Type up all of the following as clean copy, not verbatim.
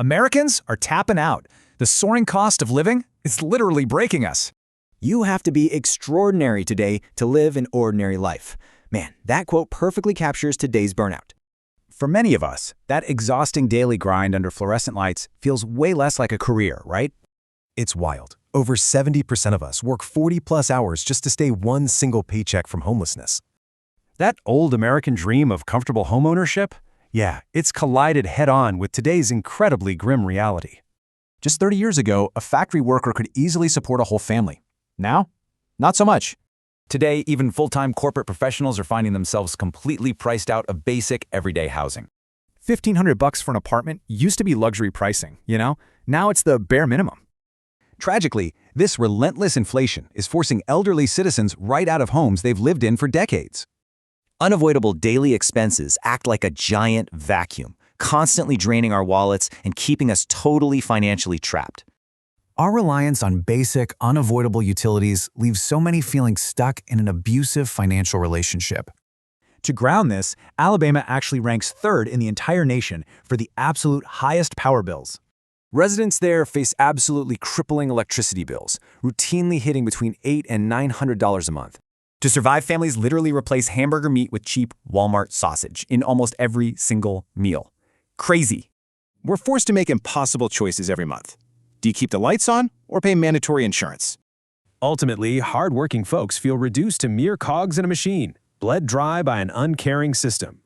Americans are tapping out. The soaring cost of living is literally breaking us. You have to be extraordinary today to live an ordinary life. Man, that quote perfectly captures today's burnout. For many of us, that exhausting daily grind under fluorescent lights feels way less like a career, right? It's wild. Over 70% of us work 40-plus hours just to stay one single paycheck from homelessness. That old American dream of comfortable homeownership? Yeah, it's collided head-on with today's incredibly grim reality. Just 30 years ago, a factory worker could easily support a whole family. Now, not so much. Today, even full-time corporate professionals are finding themselves completely priced out of basic, everyday housing. $1,500 for an apartment used to be luxury pricing, you know? Now it's the bare minimum. Tragically, this relentless inflation is forcing elderly citizens right out of homes they've lived in for decades. Unavoidable daily expenses act like a giant vacuum, constantly draining our wallets and keeping us totally financially trapped. Our reliance on basic, unavoidable utilities leaves so many feeling stuck in an abusive financial relationship. To ground this, Alabama actually ranks third in the entire nation for the absolute highest power bills. Residents there face absolutely crippling electricity bills, routinely hitting between $800 and $900 a month. To survive, families literally replace hamburger meat with cheap Walmart sausage in almost every single meal. Crazy. We're forced to make impossible choices every month. Do you keep the lights on or pay mandatory insurance? Ultimately, hard-working folks feel reduced to mere cogs in a machine, bled dry by an uncaring system.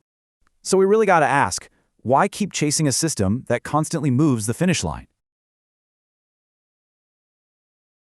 So we really gotta ask, why keep chasing a system that constantly moves the finish line?